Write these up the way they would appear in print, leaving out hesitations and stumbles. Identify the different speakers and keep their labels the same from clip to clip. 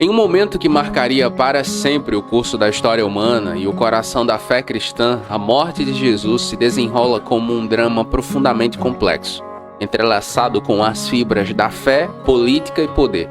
Speaker 1: Em um momento que marcaria para sempre o curso da história humana e o coração da fé cristã, a morte de Jesus se desenrola como um drama profundamente complexo, entrelaçado com as fibras da fé, política e poder.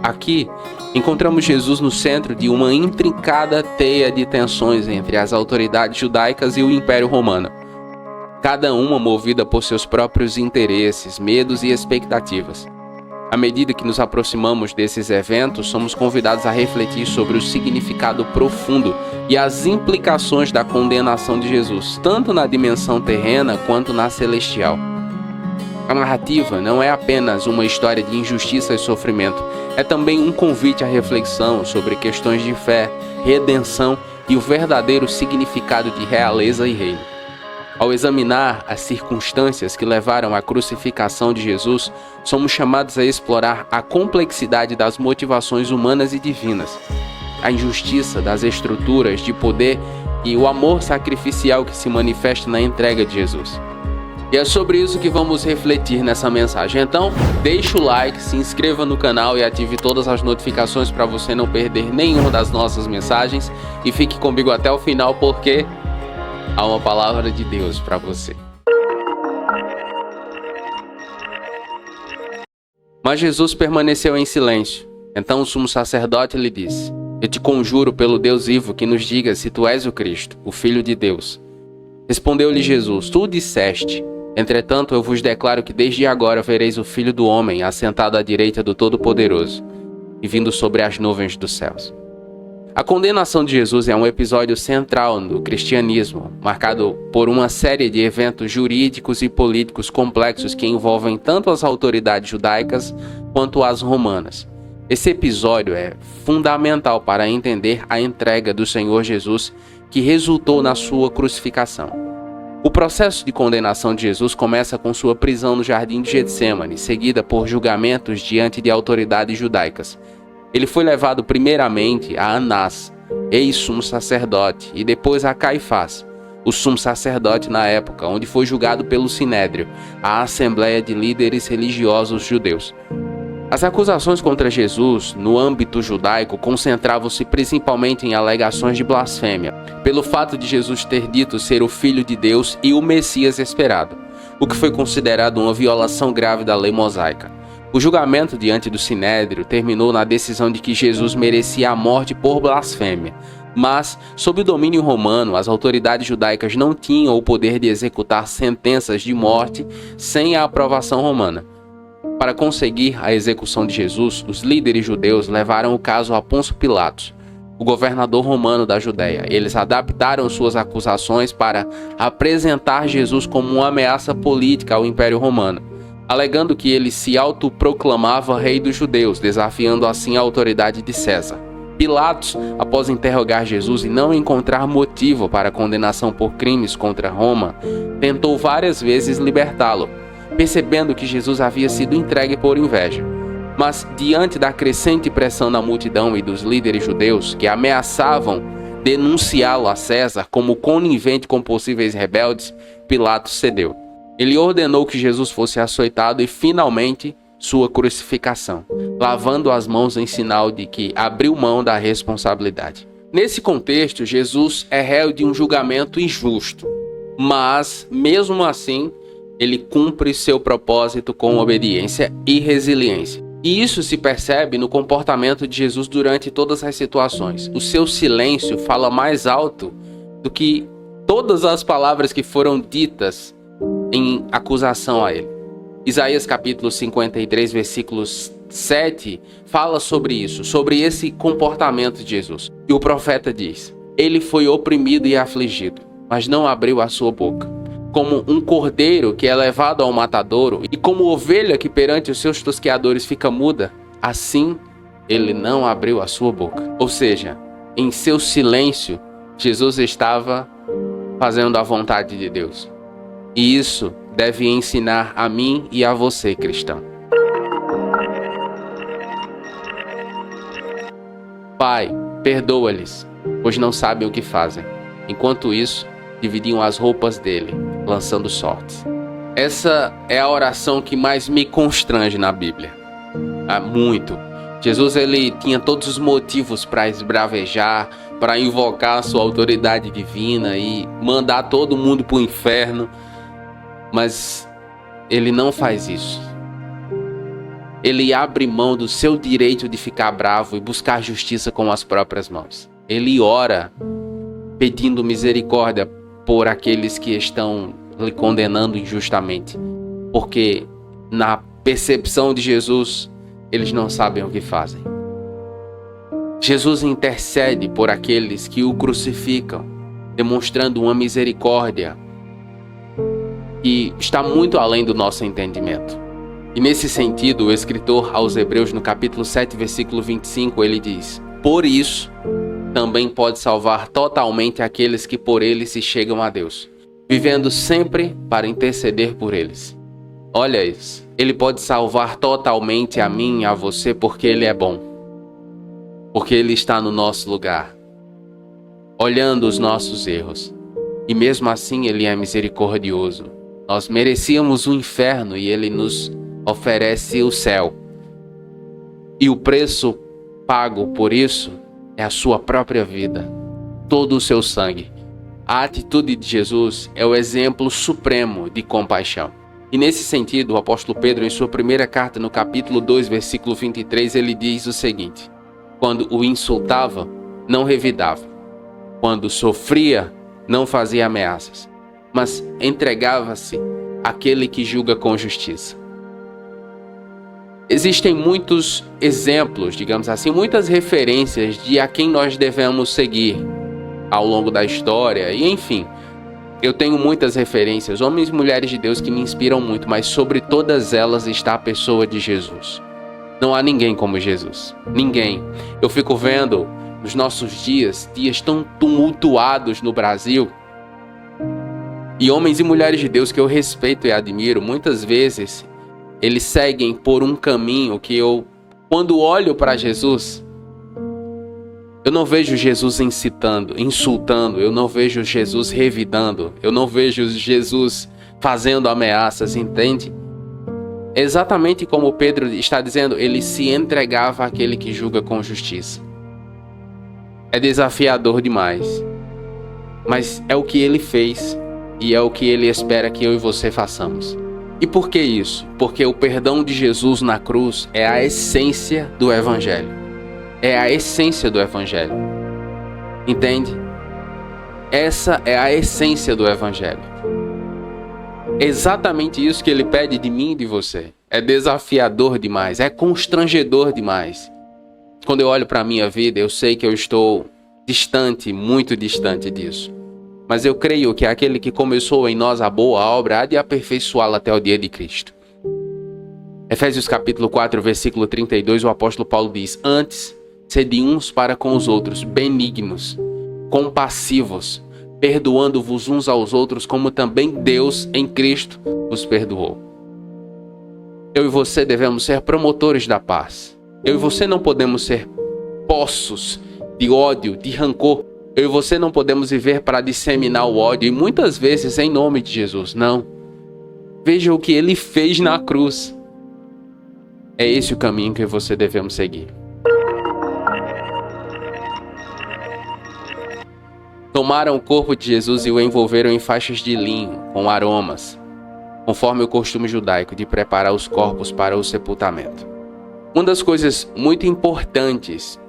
Speaker 1: Aqui, encontramos Jesus no centro de uma intrincada teia de tensões entre as autoridades judaicas e o Império Romano, cada uma movida por seus próprios interesses, medos e expectativas. À medida que nos aproximamos desses eventos, somos convidados a refletir sobre o significado profundo e as implicações da condenação de Jesus, tanto na dimensão terrena quanto na celestial. A narrativa não é apenas uma história de injustiça e sofrimento, é também um convite à reflexão sobre questões de fé, redenção e o verdadeiro significado de realeza e reino. Ao examinar as circunstâncias que levaram à crucificação de Jesus, somos chamados a explorar a complexidade das motivações humanas e divinas, a injustiça das estruturas de poder e o amor sacrificial que se manifesta na entrega de Jesus. E é sobre isso que vamos refletir nessa mensagem. Então, deixe o like, se inscreva no canal e ative todas as notificações para você não perder nenhuma das nossas mensagens. E fique comigo até o final, porque há uma palavra de Deus para você. Mas Jesus permaneceu em silêncio. Então o sumo sacerdote lhe disse: Eu te conjuro pelo Deus vivo que nos diga se tu és o Cristo, o Filho de Deus. Respondeu-lhe Jesus: Tu disseste. Entretanto, eu vos declaro que desde agora vereis o Filho do Homem assentado à direita do Todo-Poderoso e vindo sobre as nuvens dos céus. A condenação de Jesus é um episódio central no cristianismo, marcado por uma série de eventos jurídicos e políticos complexos que envolvem tanto as autoridades judaicas quanto as romanas. Esse episódio é fundamental para entender a entrega do Senhor Jesus que resultou na sua crucificação. O processo de condenação de Jesus começa com sua prisão no jardim de Getsêmani, seguida por julgamentos diante de autoridades judaicas. Ele foi levado primeiramente a Anás, ex-sumo sacerdote, e depois a Caifás, o sumo sacerdote na época, onde foi julgado pelo Sinédrio, a assembleia de líderes religiosos judeus. As acusações contra Jesus, no âmbito judaico, concentravam-se principalmente em alegações de blasfêmia, pelo fato de Jesus ter dito ser o Filho de Deus e o Messias esperado, o que foi considerado uma violação grave da lei mosaica. O julgamento diante do Sinédrio terminou na decisão de que Jesus merecia a morte por blasfêmia, mas, sob o domínio romano, as autoridades judaicas não tinham o poder de executar sentenças de morte sem a aprovação romana. Para conseguir a execução de Jesus, os líderes judeus levaram o caso a Pôncio Pilatos, o governador romano da Judéia. Eles adaptaram suas acusações para apresentar Jesus como uma ameaça política ao Império Romano, alegando que ele se autoproclamava rei dos judeus, desafiando assim a autoridade de César. Pilatos, após interrogar Jesus e não encontrar motivo para a condenação por crimes contra Roma, tentou várias vezes libertá-lo, percebendo que Jesus havia sido entregue por inveja. Mas, diante da crescente pressão da multidão e dos líderes judeus que ameaçavam denunciá-lo a César como conivente com possíveis rebeldes, Pilatos cedeu. Ele ordenou que Jesus fosse açoitado e, finalmente, sua crucificação, lavando as mãos em sinal de que abriu mão da responsabilidade. Nesse contexto, Jesus é réu de um julgamento injusto, mas, mesmo assim, ele cumpre seu propósito com obediência e resiliência. E isso se percebe no comportamento de Jesus durante todas as situações. O seu silêncio fala mais alto do que todas as palavras que foram ditas em acusação a ele. Isaías capítulo 53, versículos 7, fala sobre isso, sobre esse comportamento de Jesus. E o profeta diz: Ele foi oprimido e afligido, mas não abriu a sua boca. Como um cordeiro que é levado ao matadouro, e como ovelha que perante os seus tosqueadores fica muda, assim ele não abriu a sua boca. Ou seja, em seu silêncio, Jesus estava fazendo a vontade de Deus. E isso deve ensinar a mim e a você, cristão. Pai, perdoa-lhes, pois não sabem o que fazem. Enquanto isso, dividiam as roupas dele, lançando sortes. Essa é a oração que mais me constrange na Bíblia. Há muito. Jesus ele tinha todos os motivos para esbravejar, para invocar a sua autoridade divina e mandar todo mundo para o inferno, mas ele não faz isso. Ele abre mão do seu direito de ficar bravo e buscar justiça com as próprias mãos. Ele ora pedindo misericórdia por aqueles que estão lhe condenando injustamente, porque na percepção de Jesus, eles não sabem o que fazem. Jesus intercede por aqueles que o crucificam, demonstrando uma misericórdia que está muito além do nosso entendimento. E nesse sentido, o escritor aos Hebreus, no capítulo 7, versículo 25, ele diz: por isso, também pode salvar totalmente aqueles que por ele se chegam a Deus, vivendo sempre para interceder por eles. Olha isso. Ele pode salvar totalmente a mim e a você porque ele é bom. Porque ele está no nosso lugar, olhando os nossos erros. E mesmo assim ele é misericordioso. Nós merecíamos o inferno e ele nos oferece o céu. E o preço pago por isso é a sua própria vida, todo o seu sangue. A atitude de Jesus é o exemplo supremo de compaixão. E nesse sentido, o apóstolo Pedro, em sua primeira carta, no capítulo 2, versículo 23, ele diz o seguinte: quando o insultava, não revidava. Quando sofria, não fazia ameaças, mas entregava-se àquele que julga com justiça. Existem muitos exemplos, digamos assim, muitas referências de a quem nós devemos seguir ao longo da história, e enfim, eu tenho muitas referências, homens e mulheres de Deus que me inspiram muito, mas sobre todas elas está a pessoa de Jesus. Não há ninguém como Jesus, ninguém. Eu fico vendo nos nossos dias tão tumultuados no Brasil, e homens e mulheres de Deus que eu respeito e admiro, muitas vezes eles seguem por um caminho que quando olho para Jesus, eu não vejo Jesus incitando, insultando, eu não vejo Jesus revidando, eu não vejo Jesus fazendo ameaças, entende? Exatamente como Pedro está dizendo, ele se entregava àquele que julga com justiça. É desafiador demais, mas é o que ele fez e é o que ele espera que eu e você façamos. E por que isso? Porque o perdão de Jesus na cruz é a essência do Evangelho. É a essência do Evangelho. Entende? Essa é a essência do Evangelho. Exatamente isso que ele pede de mim e de você. É desafiador demais, é constrangedor demais. Quando eu olho para a minha vida, eu sei que eu estou distante, muito distante disso. Mas eu creio que aquele que começou em nós a boa obra há de aperfeiçoá-la até o dia de Cristo. Efésios capítulo 4, versículo 32, o apóstolo Paulo diz: antes, sede uns para com os outros, benignos, compassivos, perdoando-vos uns aos outros, como também Deus em Cristo vos perdoou. Eu e você devemos ser promotores da paz. Eu e você não podemos ser poços de ódio, de rancor. Eu e você não podemos viver para disseminar o ódio, e muitas vezes em nome de Jesus, não. Veja o que ele fez na cruz. É esse o caminho que você devemos seguir. Tomaram o corpo de Jesus e o envolveram em faixas de linho, com aromas, conforme o costume judaico de preparar os corpos para o sepultamento. Uma das coisas muito importantes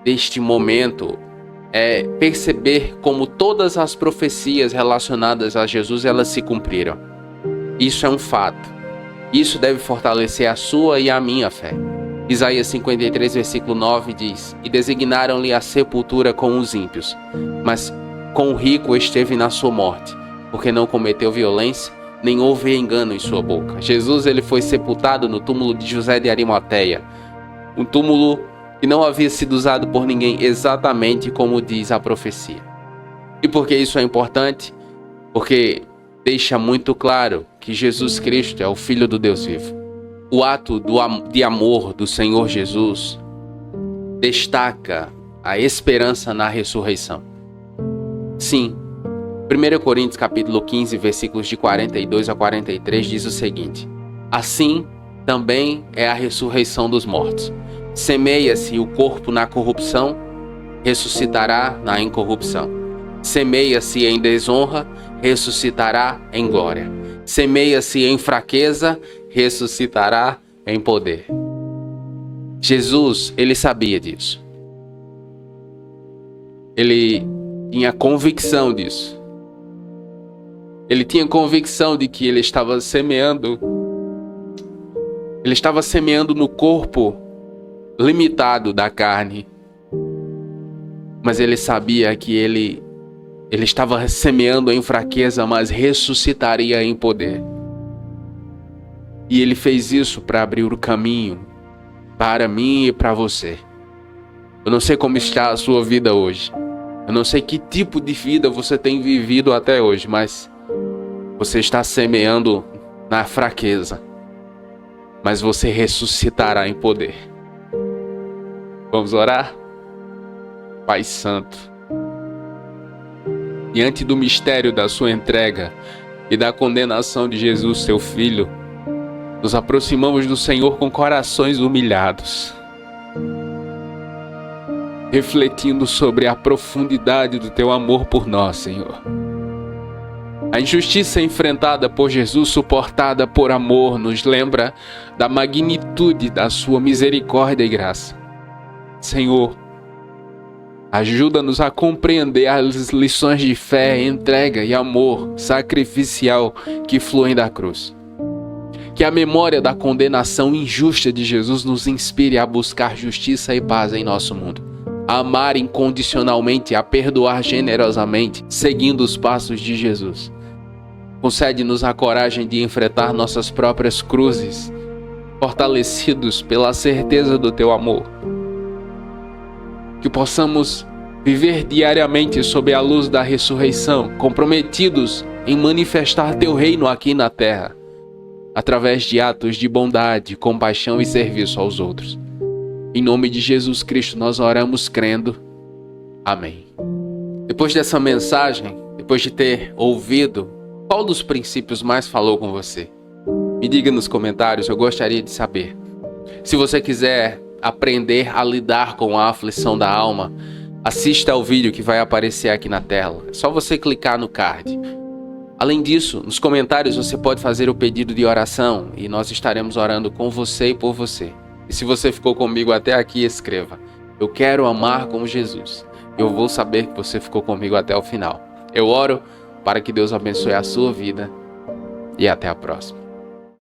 Speaker 1: deste momento é perceber como todas as profecias relacionadas a Jesus, elas se cumpriram. Isso é um fato. Isso deve fortalecer a sua e a minha fé. Isaías 53, versículo 9 diz: e designaram-lhe a sepultura com os ímpios, mas com o rico esteve na sua morte, porque não cometeu violência, nem houve engano em sua boca. Jesus ele foi sepultado no túmulo de José de Arimateia, um túmulo que não havia sido usado por ninguém, exatamente como diz a profecia. E por que isso é importante? Porque deixa muito claro que Jesus Cristo é o Filho do Deus vivo. O ato de amor do Senhor Jesus destaca a esperança na ressurreição. Sim, 1 Coríntios capítulo 15, versículos de 42 a 43 diz o seguinte: assim também é a ressurreição dos mortos. Semeia-se o corpo na corrupção, ressuscitará na incorrupção. Semeia-se em desonra, ressuscitará em glória. Semeia-se em fraqueza, ressuscitará em poder. Jesus, ele sabia disso. Ele tinha convicção disso. Ele tinha convicção de que ele estava semeando. Ele estava semeando no corpo limitado da carne. Mas ele sabia que ele estava semeando em fraqueza, mas ressuscitaria em poder. E ele fez isso para abrir o caminho para mim e para você. Eu não sei como está a sua vida hoje. Eu não sei que tipo de vida você tem vivido até hoje, mas você está semeando na fraqueza, mas você ressuscitará em poder. Vamos orar? Pai Santo, diante do mistério da sua entrega e da condenação de Jesus, seu Filho, nos aproximamos do Senhor com corações humilhados, refletindo sobre a profundidade do teu amor por nós, Senhor. A injustiça enfrentada por Jesus, suportada por amor, nos lembra da magnitude da sua misericórdia e graça. Senhor, ajuda-nos a compreender as lições de fé, entrega e amor sacrificial que fluem da cruz. Que a memória da condenação injusta de Jesus nos inspire a buscar justiça e paz em nosso mundo, a amar incondicionalmente, a perdoar generosamente, seguindo os passos de Jesus. Concede-nos a coragem de enfrentar nossas próprias cruzes, fortalecidos pela certeza do teu amor. Que possamos viver diariamente sob a luz da ressurreição, comprometidos em manifestar teu reino aqui na terra, através de atos de bondade, compaixão e serviço aos outros. Em nome de Jesus Cristo nós oramos crendo. Amém. Depois dessa mensagem, depois de ter ouvido, qual dos princípios mais falou com você? Me diga nos comentários, eu gostaria de saber. Se você quiser aprender a lidar com a aflição da alma, assista ao vídeo que vai aparecer aqui na tela. É só você clicar no card. Além disso, nos comentários você pode fazer o pedido de oração e nós estaremos orando com você e por você. E se você ficou comigo até aqui, escreva: eu quero amar como Jesus. Eu vou saber que você ficou comigo até o final. Eu oro para que Deus abençoe a sua vida e até a próxima.